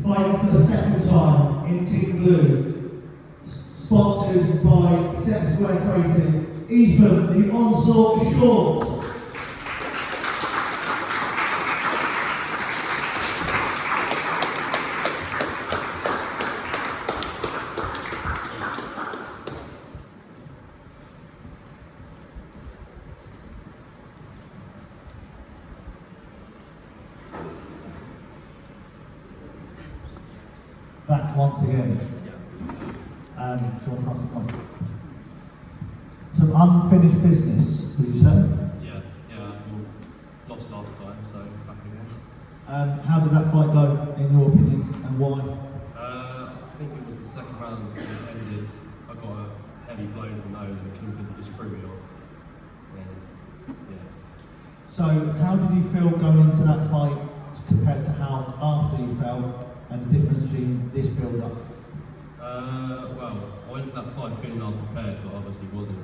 fighting for the second time in Team Blue, sponsored by Set Square Creative, Ethan, the Onslaught Shorts. Back once again. Do you want to pass the mic? Some unfinished business, would you say? Yeah, well, lost last time, so back again. How did that fight go, in your opinion, and why? I think it was the second round that it ended. I got a heavy blow to the nose and the kingpin just threw me off. Yeah. So, how did you feel going into that fight compared to how after you felt, and the difference between this build-up? Well, I went into that fight feeling I was prepared, but obviously wasn't.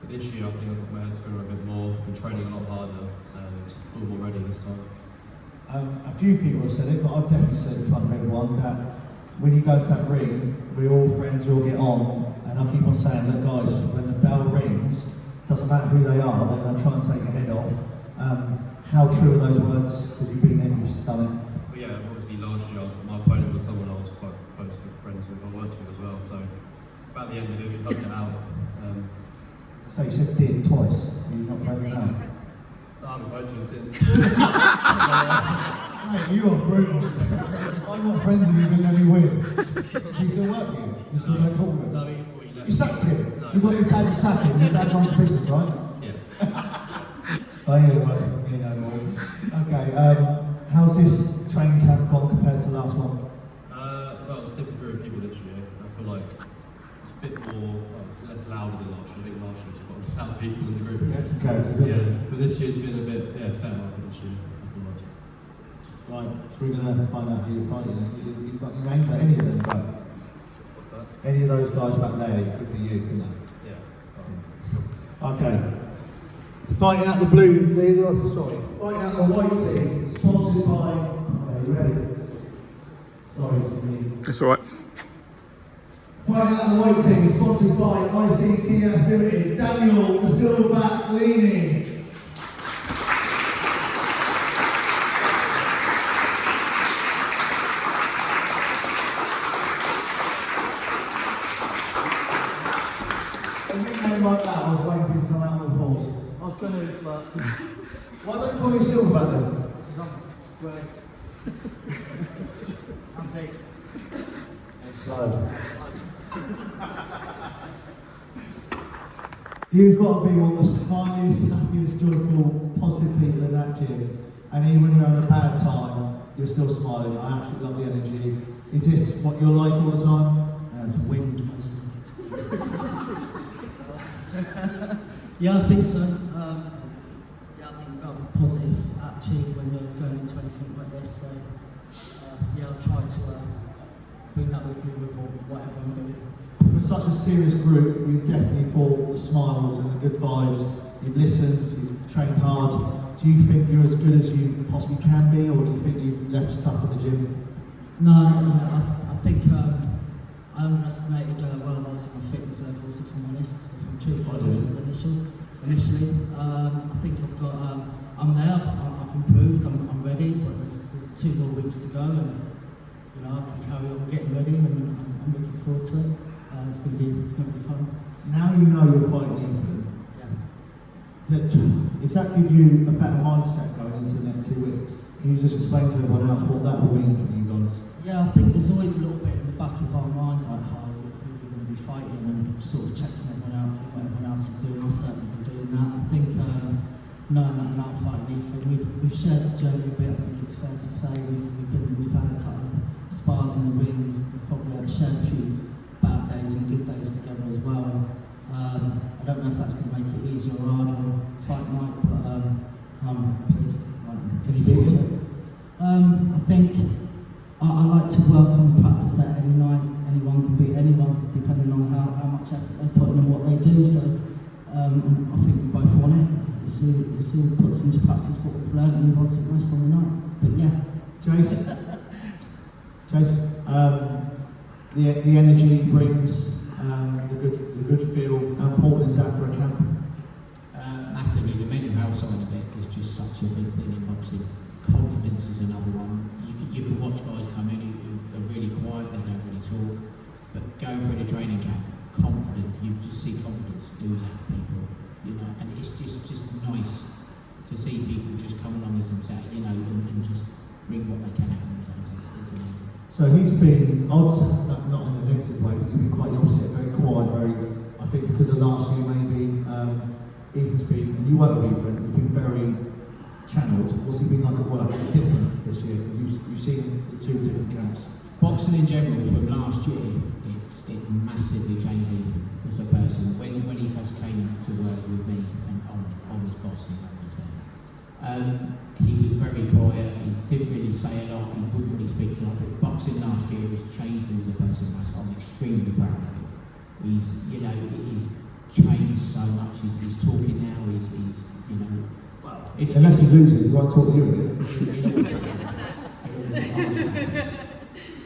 But this year I think I've got my head screwed on a bit more, been training a lot harder, and feel more ready this time. A few people have said it, but I've definitely said it in front of everyone, that when you go to that ring, we're all friends, we all get on, and I keep on saying that, guys, when the bell rings, doesn't matter who they are, they're going to try and take your head off. How true are those words? Because you've been there, you've done it. But yeah, obviously last year my opponent was someone I was quite close with friends with, I worked with as well, so about the end of it we hugged it out. So you said did twice, you're not friends now? I haven't spoken to him since. Mate, you are brutal. I'm not friends with you, but let me win. He still work for you? You still don't talk with him? No, you sacked him? No. You got your daddy sacking, your dad runs a business, right? Yeah. Oh, yeah, well, you know more. Okay, how's this training camp gone compared to the last one? Well, it's a different group of people this year. I feel like it's a bit more, less louder than last year. I think last year was quite loud people in the group. You had some characters, didn't you? Yeah, but this year's been a bit, it's better I think this year. I feel like. Right, so we're going to find out who you're fighting. You've got your name for any of them, but What's that? any of those guys back there, could be you, couldn't it? Yeah. Okay. Fighting out the blue, fighting out the white team, sponsored by. Okay, you ready? Sorry, me. It's alright. Fighting out the white team, sponsored by ICTS Limited, Daniel the Silverback Leaney. A nickname like that, I was waiting for you to come out on the falls. I was going to, but Why don't you call you Silverback then? I'm big. It's slow. You've got to be one of the smiliest, happiest, joyful, positive people in that gym. And even when you're having a bad time, you're still smiling. I absolutely love the energy. Is this what you're like all the time? It's wind mostly. Yeah, I think so. Yeah, I think you've got a positive attitude when you're going into anything like this. So, yeah, I'll try to bring that with me with whatever I'm doing. For such a serious group, you've definitely brought the smiles and the good vibes. You've listened, you've trained hard. Do you think you're as good as you possibly can be, or do you think you've left stuff at the gym? No, I think I underestimated where I was in my fitness levels, if I'm honest, if I'm truthfully honest, initially. I think I've got, I'm there, I've improved, I'm ready, but there's 2 more weeks to go, and you know, I can carry on getting ready, and I'm looking forward to it. It's going to be fun. Now you know you're fighting Ethan. Yeah. Does that give you a better mindset going into the next 2 weeks? Can you just explain to everyone else what that will mean for you guys? Yeah, I think there's always a little bit in the back of our minds, like how we're going to be fighting and sort of checking everyone else and what everyone else is doing. I've certainly been doing that. I think knowing that I'm now fighting Ethan, we've shared the journey a bit. I think it's fair to say we've had a couple of spars in the ring. We've probably shared a few bad days and good days together as well. And, I don't know if that's going to make it easier or harder on fight night, but I'm pleased. Can you feel it? I think I like to work on the practice that any night anyone can beat anyone, depending on how much effort they put in and what they do. So I think we both want it. It's who puts into practice what we've learned and who wants it most on the night. But yeah. Jace, Chase, the energy brings, the good feel. How important is that for a camp? Massively. The mental health side of it is just such a big thing in boxing. Confidence is another one. You can watch guys come in who are really quiet, they don't really talk, but going through the training camp, confident, you just see confidence ooze out of people, you know, and it's just nice to see people just come along as themselves, you know, and just bring what they can out of themselves. It's amazing. So he's been odd, not in a negative way, but you've been quite the opposite, very quiet, I think because of last year maybe, Ethan's been, and you weren't with Ethan, you've been very channeled. What's he been like at work? Different this year? You've seen the two different camps. Boxing in general from last year, it massively changed Ethan as a person. When he first came to work with me and on his bossing, he was very quiet, he didn't really say a lot, he wouldn't really speak to a lot, but boxing last year has changed him as a person. I'm extremely proud of him. He's changed so much, he's talking now, he's you know, well, unless he loses, he won't talk to you again.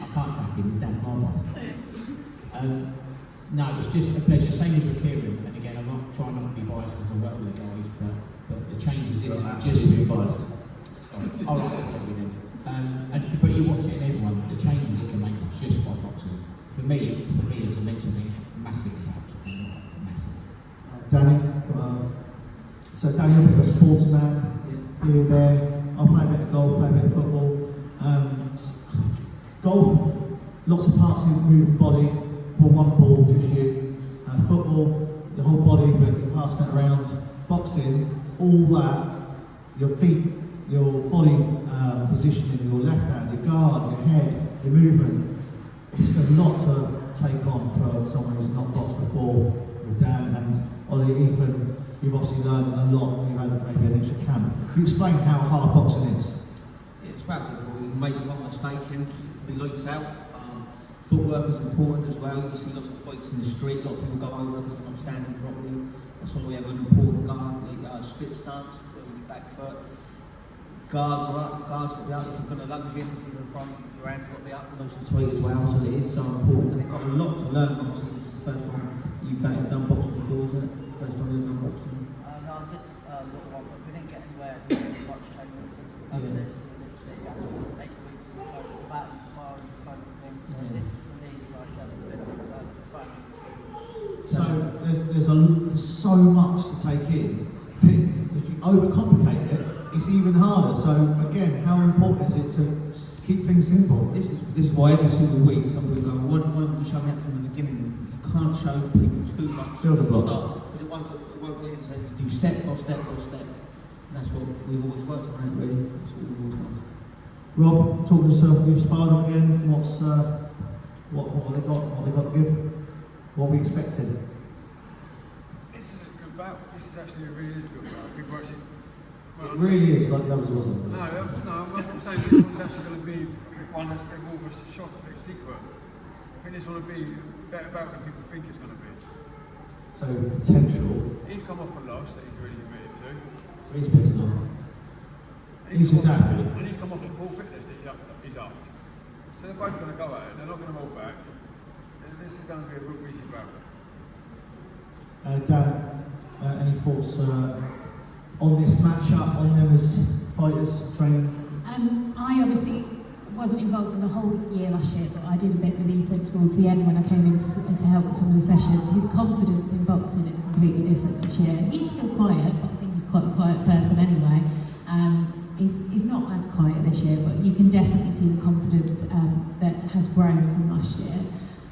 I can't sack him, his dad's my boss. No, it's just a pleasure, same as with Kieran, and again, I'm not trying not to be biased because I work with the guys, but the changes in them just being biased. All right, but you watch it in everyone, the changes it can make just by boxing. For me as a mental thing, massively helps. Massively. Danny, so Danny, you're a bit of a sportsman, you're there. I'll play a bit of golf, play a bit of football. Golf, lots of parts of your moving body, for one ball, just you. Football, the whole body, but you pass that around. Boxing, all that, your feet, your body positioning, your left hand, your guard, your head, your movement. It's a lot to take on for someone who's not boxed before, with Dan and Ollie, Ethan. You've obviously learned a lot, you've had maybe an extra camp. Can you explain how hard boxing is? It's quite difficult. You can make one mistake and be lights out. Footwork is important as well. You see lots of fights in the street, a lot of people go over because they're not standing properly. That's why we have an important guard, like split stance, back foot. Guards are up, guards got to be up. If you're going to lunge in, if you're in front, your hands got to be up, and those are tight as well. So it is so important, and they've got a lot to learn. Obviously, this is the first time you've done boxing before, isn't it? First time you've done boxing. No, I did a little one, but we didn't get anywhere with as much training as this. We literally 8 weeks of batting, sparring, fighting things. So this for me is like a bit of a learning experience. So there's so much to take in. If you overcomplicate it, it's even harder. So again, how important is it to keep things simple? This is why every single week some people go, why don't we show that from the beginning? You can't show people too much Build a from the block. start because it won't be in. So you do step by step by step. And that's what we've always worked on, ain't really? That's what we've always done. Rob, talk to us. You've sparred them again. What have they got? What they got to give? What we expected? This is a good bout. This is actually a really is a good bout. People actually. It really is, like the others wasn't. No, I'm not saying this one's actually going to be one that's a bit more of a shock, a bit secret. I think this one will be better bout than people think it's going to be. So potential. He's come off a loss that he's really committed to. So he's pissed off. He's just happy. And he's come off from full fitness that he's up. So they're both going to go at it. They're not going to hold back. This is going to be a real easy bout. Dan, any thoughts on this matchup, on them as fighters, training? I obviously wasn't involved for the whole year last year, but I did a bit with Ethan towards the end when I came in to help with some of the sessions. His confidence in boxing is completely different this year. He's still quiet, but I think he's quite a quiet person anyway. He's not as quiet this year, but you can definitely see the confidence that has grown from last year.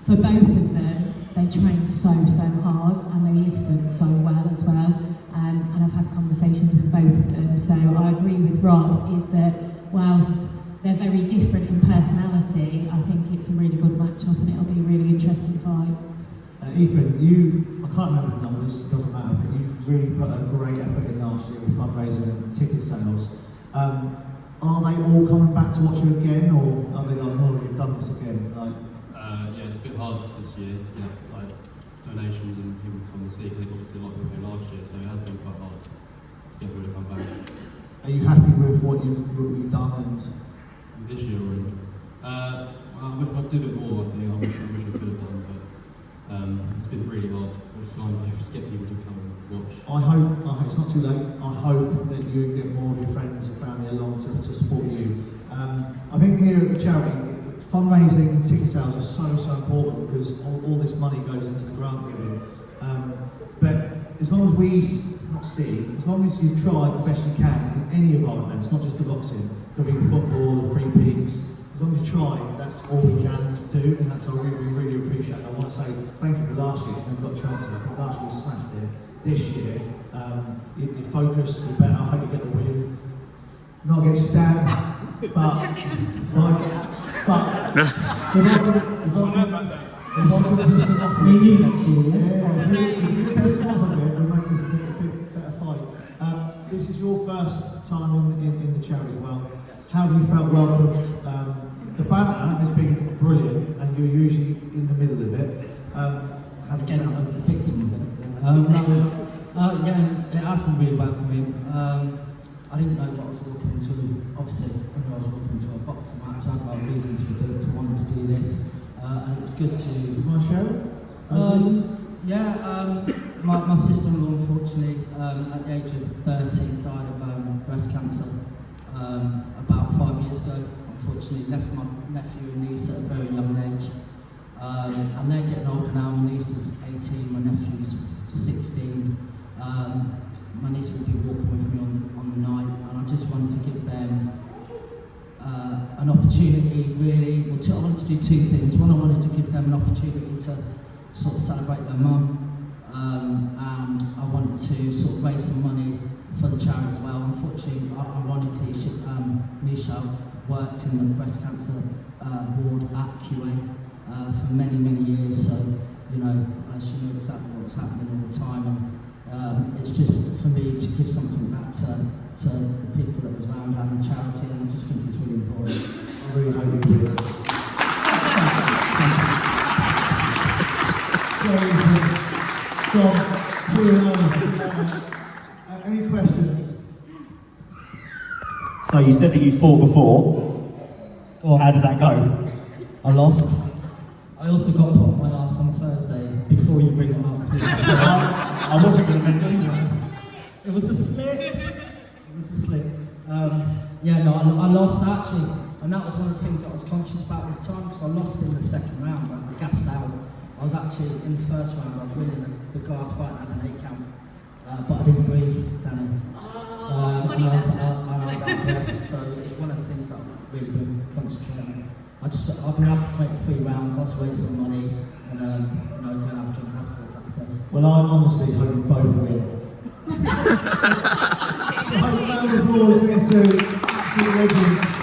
For both of them, they trained so hard and they listened so well as well. And I've had conversations with both of them. So I agree with Rob, is that whilst they're very different in personality, I think it's a really good matchup and it'll be a really interesting fight. Ethan, I can't remember the numbers, it doesn't matter, but you really put a great effort in last year with fundraising and ticket sales. Are they all coming back to watch you again, or are they like, oh, you've done this again? Yeah, it's a bit hard this year to get like donations and people to come and see because obviously a lot of people came last year, so it has been quite hard to get people to come back. Are you happy with what you've done? And this year already? When I wish I'd do a bit more. I think I wish I could have done, but it's been really hard to find people to get people to come and watch. I hope it's not too late. I hope that you get more of your friends and family along to support you. I think here at the charity, fundraising, ticket sales are so important because all this money goes into the grant giving. But as long as as long as you've tried the best you can in any of our events, not just the boxing, it could be football or Free Peaks, as long as you try, that's all we can do, and that's all we really appreciate. I want to say thank you for last year, because we never got a chance to. I think last year you smashed it. This year, you're focused, you're better, I hope you get the win. Not against your dad, but Me and you next year, yeah? If we piss off a bit, we'll make this a bit better fight. This is your first time in the charity as well. How have you felt welcomed? The banter has been brilliant, and you're usually in the middle of it. Again, I'm the victim of it. Yeah, it has been really welcoming. I didn't know what I was walking into. Obviously, I knew I was walking into a boxing match. I had my reasons for wanting to do this, and it was good to. Do you mind sharing? My sister-in-law, unfortunately, at the age of 13, died of breast cancer about 5 years ago. Unfortunately, left my nephew and niece at a very young age. And they're getting older now. My niece is 18, my nephew's 16. My niece will be walking with me on the night, and I just wanted to give them an opportunity, really. I wanted to do two things. One, I wanted to give them an opportunity to sort of celebrate their mum, and I wanted to sort of raise some money for the charity as well. Unfortunately, ironically, Misha worked in the breast cancer ward at QA for many years, so she knew exactly what was happening all the time, and it's just for me to give something back to the people that was around and the charity, and I just think it's really important. I really hope you do that. John, any questions? So you said that you fought before. Go on. How did that go? I lost. I also got put on my arse on Thursday before you bring it up. Please. So I wasn't going to mention that. It was a slip. I lost actually, and that was one of the things that I was conscious about this time because I lost in the second round. I gassed out. I was actually in the first round. I was winning the guys fight at an 8 count, but I didn't breathe, Danny. And I was out of breath. So it's one of the things that I've really been concentrating on. I've been happy to make the 3 rounds. I'll raise some money and go and have a drink afterwards at the place. Well, I honestly hope you both win. I hope round of applause to absolute legends.